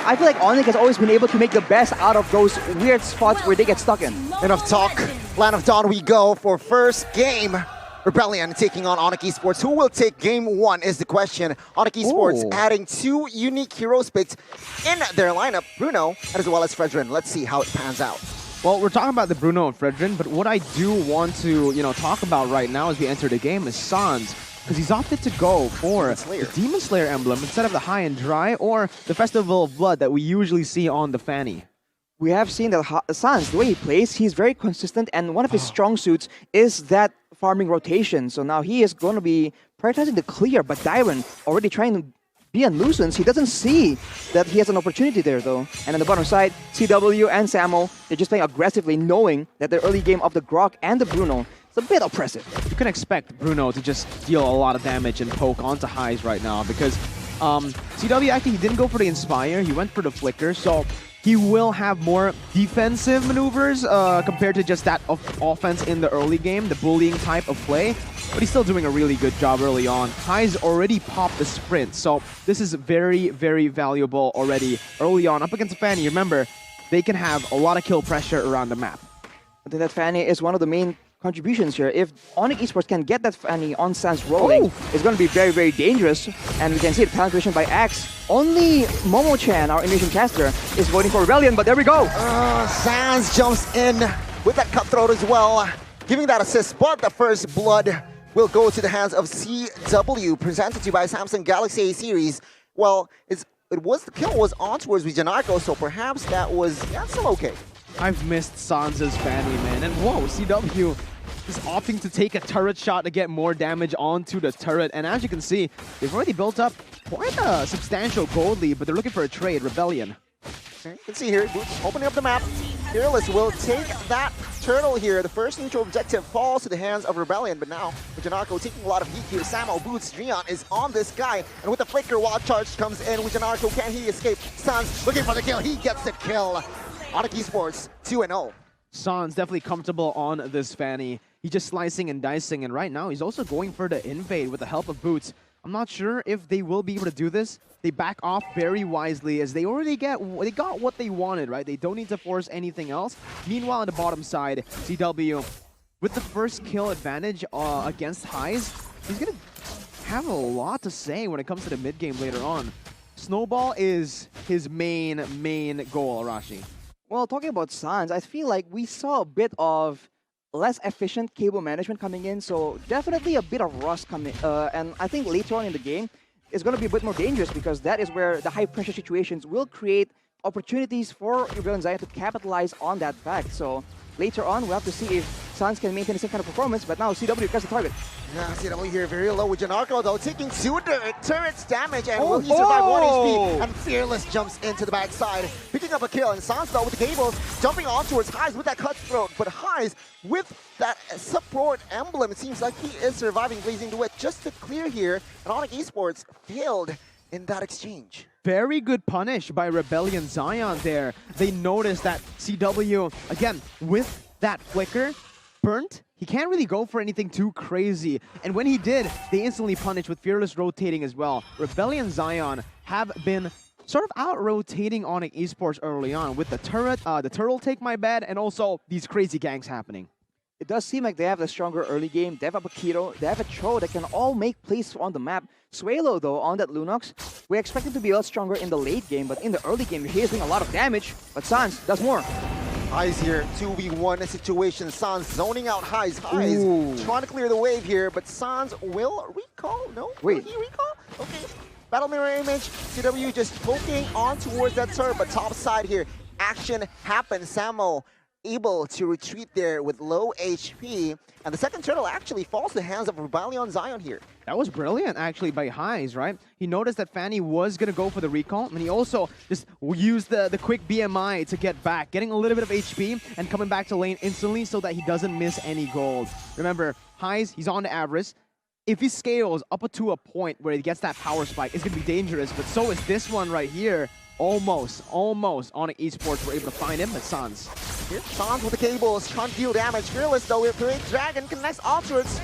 I feel like ONIC has always been able to make the best out of those weird spots where they get stuck in. Enough talk. Land of Dawn we go for first game. Rebellion taking on ONIC ESPORTS. Who will take game one is the question. ONIC ESPORTS adding 2 unique heroes picked in their lineup, Bruno as well as Fredrin. Let's see how it pans out. Well, we're talking about the Bruno and Fredrin, but what I do want to, talk about right now as we enter the game is Sans, because he's opted to go for the Demon Slayer emblem instead of the High and Dry or the Festival of Blood that we usually see on the Fanny. We have seen that Sans, the way he plays, he's very consistent, and one of his strong suits is that farming rotation. So now he is going to be prioritizing the clear, but Dyron already trying to be on nuisance. He doesn't see that he has an opportunity there, though. And on the bottom side, CW and Samo, they're just playing aggressively, knowing that the early game of the Grok and the Bruno is a bit oppressive. You can expect Bruno to just deal a lot of damage and poke onto Highs right now, because CW actually, he didn't go for the Inspire, he went for the Flicker, so he will have more defensive maneuvers compared to just that offense in the early game, the bullying type of play. But he's still doing a really good job early on. Highs already popped the sprint, so this is very, very valuable already early on. Up against the Fanny, remember, they can have a lot of kill pressure around the map. I think that Fanny is one of the main contributions here. If ONIC ESPORTS can get that Fanny on Sans rolling, it's going to be very, very dangerous. And we can see the talent creation by Axe. Only Momo-chan, our Indonesian caster, is voting for Rebellion, but there we go. Sans jumps in with that cutthroat as well, giving that assist, but the first blood will go to the hands of CW, presented to you by Samsung Galaxy A series. Well, the kill was on towards Vijanarko, so perhaps that's still okay. I've missed Sans's Fanny, man. And whoa, CW is opting to take a turret shot to get more damage onto the turret. And as you can see, they've already built up quite a substantial gold lead, but they're looking for a trade, Rebellion. Okay, you can see here, Boots opening up the map. Fearless will take that turtle here. The first neutral objective falls to the hands of Rebellion, but now Vijanarko taking a lot of heat here. Samo, Boots, Dreon is on this guy, and with the flicker, wild charge comes in. Vijanarko, can he escape? Sans looking for the kill, he gets the kill. ONIC ESPORTS 2-0. Sans definitely comfortable on this Fanny. He's just slicing and dicing, and right now he's also going for the invade with the help of Boots. I'm not sure if they will be able to do this. They back off very wisely as they already got what they wanted, right? They don't need to force anything else. Meanwhile, on the bottom side, CW, with the first kill advantage against Highs, he's going to have a lot to say when it comes to the mid game later on. Snowball is his main goal, Arashi. Well, talking about Sans, I feel like we saw a bit of less efficient cable management coming in, so definitely a bit of rust coming. And I think later on in the game, it's going to be a bit more dangerous because that is where the high-pressure situations will create opportunities for Rebellion Zion to capitalize on that fact. So later on, we'll have to see if Sans can maintain the same kind of performance, but now CW gets the target. Yeah, CW here very low with Janarko though, taking 2 turrets damage, and will he survive 1 HP? And Fearless jumps into the backside, picking up a kill, and Sans though with the cables, jumping on towards Highs with that cutthroat, but Highs with that support emblem, it seems like he is surviving Blazing Duet just to clear here, and ONIC ESPORTS failed in that exchange. Very good punish by Rebellion Zion there. They noticed that CW, again, with that flicker, burnt. He can't really go for anything too crazy. And when he did, they instantly punished with Fearless rotating as well. Rebellion Zion have been sort of out-rotating ONIC ESPORTS early on with the turret, the turtle take my bad, and also these crazy ganks happening. It does seem like they have a stronger early game. They have a Bakito, they have a Cho that can all make plays on the map. Suelo, though, on that Lunox, we expect him to be a lot stronger in the late game, but in the early game, he is doing a lot of damage. But Sans does more. Highs here, 2v1 situation. Sans zoning out Highs. Highs trying to clear the wave here, but Sans will recall? No? Wait. Will he recall? Okay. Battle mirror image. CW just poking on towards that turret, but top side here. Action happens. Samo able to retreat there with low HP. And the second turtle actually falls to the hands of Rebellion Zion here. That was brilliant, actually, by Highs, right? He noticed that Fanny was going to go for the recall, and he also just used the quick BMI to get back, getting a little bit of HP and coming back to lane instantly so that he doesn't miss any gold. Remember, Highs, he's on the Avarice. If he scales up to a point where he gets that power spike, it's going to be dangerous, but so is this one right here. Almost ONIC ESPORTS were able to find him, but Sans. Here, Sans with the cables, trying to deal damage. Fearless though, with Great Dragon connects Altereds,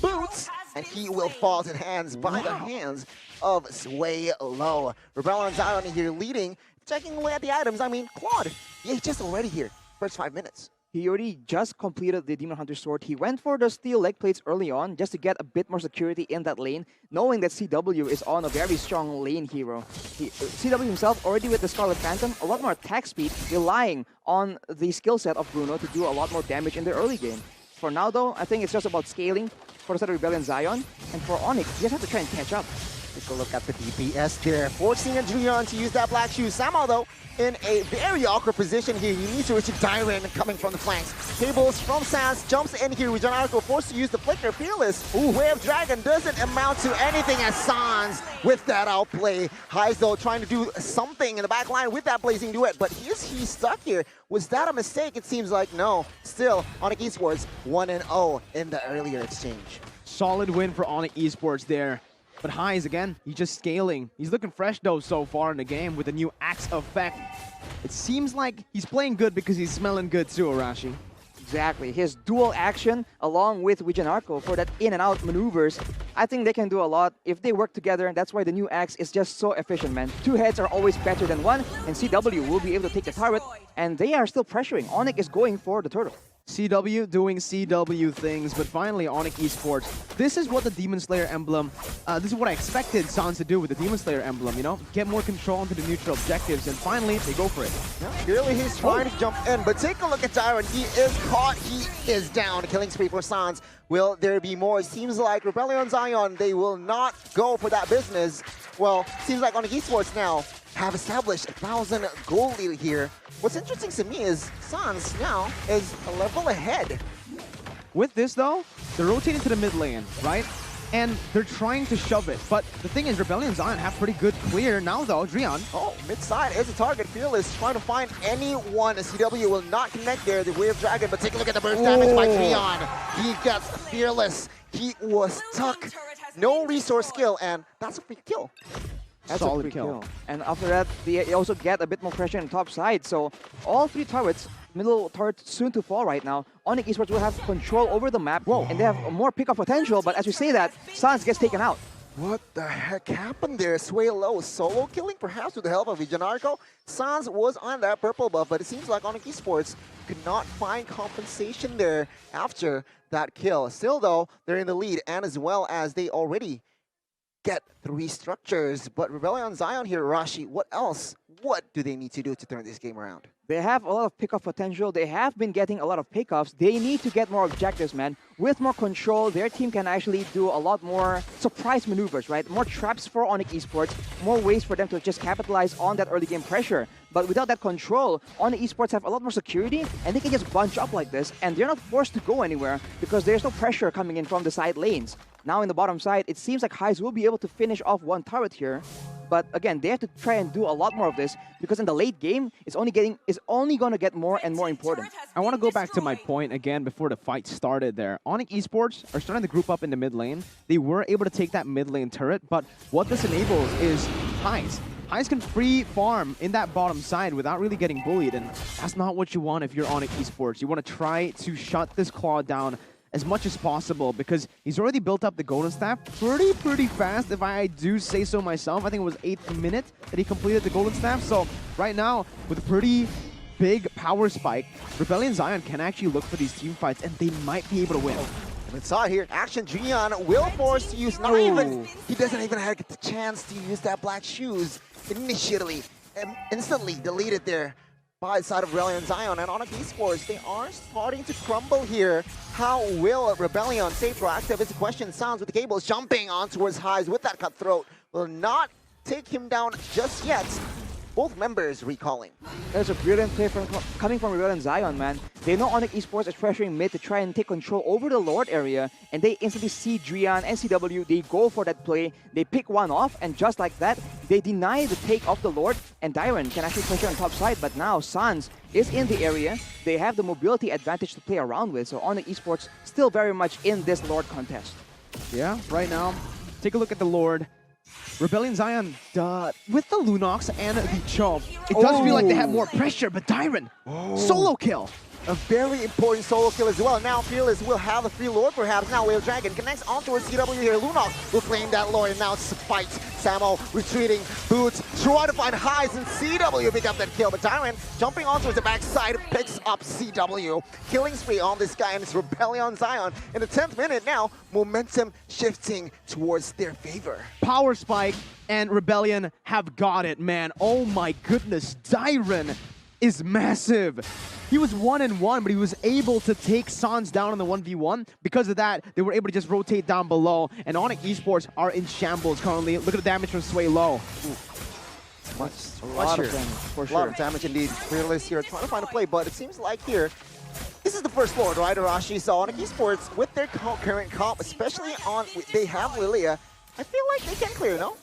Boots, and he will fall to hands by the hands of Sway Low. Rebellion Zion here leading checking away at the items, I mean, Claude, yeah, he's just already here. First 5 minutes. He already just completed the Demon Hunter sword. He went for the steel leg plates early on just to get a bit more security in that lane, knowing that CW is on a very strong lane hero. CW himself already with the Scarlet Phantom, a lot more attack speed, relying on the skill set of Bruno to do a lot more damage in the early game. For now though, I think it's just about scaling for the side of Rebellion Zion, and for ONIC, you just have to try and catch up. Take a look at the DPS there, forcing a Julian to use that black shoe. Samo, though, in a very awkward position here. He needs to reach Dyron coming from the flanks. Cables from Sans jumps in here. Regenerarco forced to use the flicker. Fearless. Ooh, Wave Dragon doesn't amount to anything as Sans with that outplay. Highs, though, trying to do something in the back line with that Blazing Duet. But is he stuck here? Was that a mistake? It seems like no. Still, ONIC Esports 1-0 in the earlier exchange. Solid win for ONIC Esports there. But Highs, again, he's just scaling. He's looking fresh, though, so far in the game with the new Axe effect. It seems like he's playing good because he's smelling good too, Arashi. Exactly. His dual action along with Regenerarco for that in and out maneuvers, I think they can do a lot if they work together. That's why the new Axe is just so efficient, man. Two heads are always better than one, and CW will be able to take the turret, and they are still pressuring. ONIC is going for the turtle. CW doing CW things, but finally ONIC Esports. This is what the Demon Slayer emblem, this is what I expected Sans to do with the Demon Slayer emblem, you know? Get more control into the neutral objectives, and finally they go for it. Yeah, clearly he's trying to jump in, but take a look at Dyron. He is caught, he is down. Killing spree for Sans. Will there be more? It seems like Rebellion Zion, they will not go for that business. Well, seems like ONIC Esports now have established a 1,000 goal lead here. What's interesting to me is Sans now is a level ahead. With this though, they're rotating to the mid lane, right? And they're trying to shove it. But the thing is, Rebellion Zion have pretty good clear. Now though, Drian. Oh, mid side is a target. Fearless trying to find anyone. CW will not connect there. The Wave Dragon, but take a look at the burst damage by Drian. He gets Fearless. He was stuck. No resource skill, and that's a free kill. That's Solid a free kill. And after that, they also get a bit more pressure on the top side. So all three turrets, middle turret soon to fall right now. ONIC Esports will have control over the map. Whoa. And they have more pickup potential. But as we say that, Sans gets taken out. What the heck happened there? Sway low, solo killing perhaps with the help of Regenerarco. Sans was on that purple buff, but it seems like ONIC Esports could not find compensation there after that kill. Still though, they're in the lead, and as well as they already get 3 structures. But Rebellion Zion here, Rashi, what else? What do they need to do to turn this game around? They have a lot of pickup potential. They have been getting a lot of pickups. They need to get more objectives, man. With more control, their team can actually do a lot more surprise maneuvers, right? More traps for ONIC Esports, more ways for them to just capitalize on that early game pressure. But without that control, ONIC Esports have a lot more security, and they can just bunch up like this, and they're not forced to go anywhere because there's no pressure coming in from the side lanes. Now in the bottom side, it seems like Highs will be able to finish off one turret here. But again, they have to try and do a lot more of this because in the late game, it's only going to get more and more important. I want to go back to my point again before the fight started there. ONIC Esports are starting to group up in the mid lane. They were able to take that mid lane turret, but what this enables is Highs. Highs can free farm in that bottom side without really getting bullied, and that's not what you want if you're ONIC Esports. You want to try to shut this Claw down as much as possible because he's already built up the Golden Staff pretty fast, if I do say so myself. I think it was 8th minute that he completed the Golden Staff. So right now, with a pretty big power spike, Rebellion Zion can actually look for these team fights, and they might be able to win. Let's saw here, Action Jian will force to use, not even, he doesn't even have the chance to use that black shoes initially, and instantly deleted there by the side of Rebellion Zion. And ONIC Esports, they are starting to crumble here. How will Rebellion stay proactive is the question. Sounds with the cables jumping on towards Highs with that cutthroat. Will not take him down just yet. Both members recalling. That's a brilliant play coming from Rebellion Zion, man. They know ONIC Esports is pressuring mid to try and take control over the Lord area, and they instantly see Drian and CW. They go for that play. They pick one off, and just like that, they deny the take of the Lord, and Dyron can actually pressure on top side. But now Sans is in the area. They have the mobility advantage to play around with, so ONIC Esports still very much in this Lord contest. Yeah, right now, take a look at the Lord. Rebellion Zion, with the Lunox and the Chomp, it does feel like they have more pressure, but Dyron, solo kill. a very important solo kill as well. Now Fearless will have the free lord perhaps. Now Whale Dragon connects onto a CW here. Lunox will claim that lord and now it's a fight. Samo retreating. Boots try to find highs and CW pick up that kill. But Tyrant jumping onto the backside picks up CW. Killing spree on this guy and it's Rebellion Zion. In the 10th minute now, momentum shifting towards their favor. Power Spike and Rebellion have got it, man. Oh my goodness, Dyron is massive. He was 1-1, but he was able to take Sans down in the 1v1. Because of that, they were able to just rotate down below. And ONIC Esports are in shambles currently. Look at the damage from Sway Low. A lot of damage, for sure. A lot of damage indeed. Fearless here trying to find a play, but it seems like here, this is the first lord, right, Arashi? So ONIC Esports, with their current comp, especially on, they have Lilia, I feel like they can clear, no?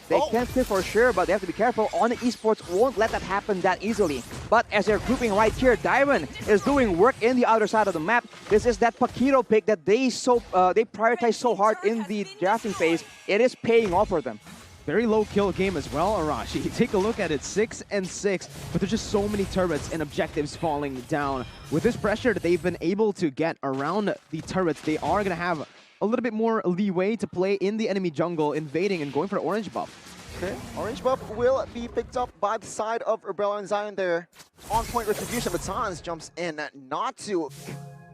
They can clear for sure, but they have to be careful. ONIC Esports won't let that happen that easily. But as they're grouping right here, Dyron is doing work in the outer side of the map. This is that Paquito pick that they prioritize so hard in the drafting phase. It is paying off for them. Very low kill game as well, Arashi. Take a look at it, 6-6, but there's just so many turrets and objectives falling down. With this pressure that they've been able to get around the turrets, they are going to have a little bit more leeway to play in the enemy jungle, invading and going for the orange buff. Okay, orange buff will be picked up by the side of Rebellion Zion there. On-point retribution, but Sans jumps in, not too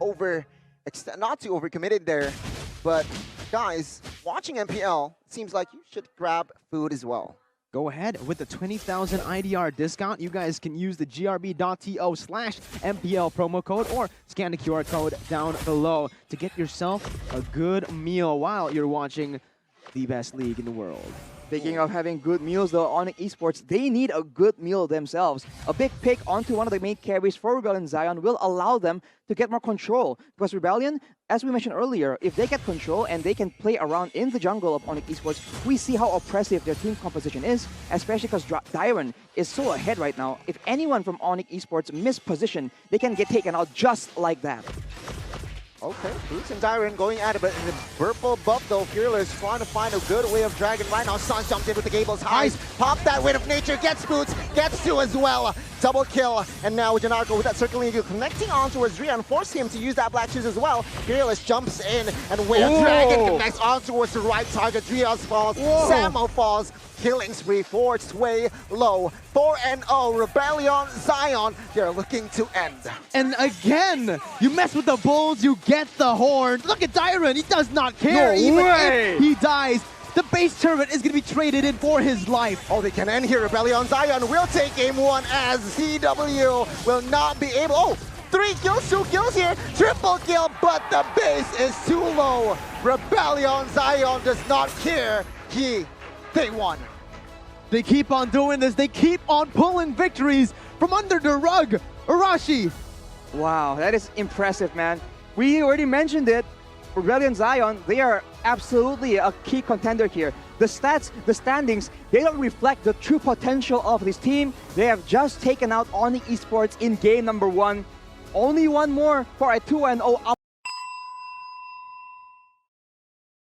overcommitted there. But guys, watching MPL, it seems like you should grab food as well. Go ahead with the 20,000 IDR discount. You guys can use the grb.to/MPL promo code or scan the QR code down below to get yourself a good meal while you're watching the best league in the world. Speaking of having good meals, though, ONIC Esports, they need a good meal themselves. A big pick onto one of the main carries for Rebellion Zion will allow them to get more control. Because Rebellion, as we mentioned earlier, if they get control and they can play around in the jungle of ONIC Esports, we see how oppressive their team composition is, especially because Dyron is so ahead right now. If anyone from ONIC Esports miss position, they can get taken out just like that. Okay, Boots and Dyron going at it, but in the purple buff though, Fearless trying to find a good way of dragging right now. Sun jumped in with the Gables highs, pop that Wind of Nature, gets Boots, gets two as well. Double kill, and now Janarko with that circling eagle connecting onto Azria and force him to use that black shoes as well. Fearless jumps in, and Whale Dragon connects on towards the right target. Driaz falls, Samo falls. Killing spree for Sway Low. 4-0, Rebellion Zion, they're looking to end. And again, you mess with the bulls, you get the horn. Look at Dyron, he does not care. Even if he dies, the base turret is going to be traded in for his life. Oh, they can end here. Rebellion Zion will take game one as CW will not be able. Oh, 3 kills, 2 kills here. Triple kill, but the base is too low. Rebellion Zion does not care. They won. They keep on doing this. They keep on pulling victories from under the rug. Arashi. Wow, that is impressive, man. We already mentioned it. Rebellion Zion, they are absolutely a key contender here. The stats, the standings, they don't reflect the true potential of this team. They have just taken out ONIC Esports in game number 1. Only one more for a 2-0 up.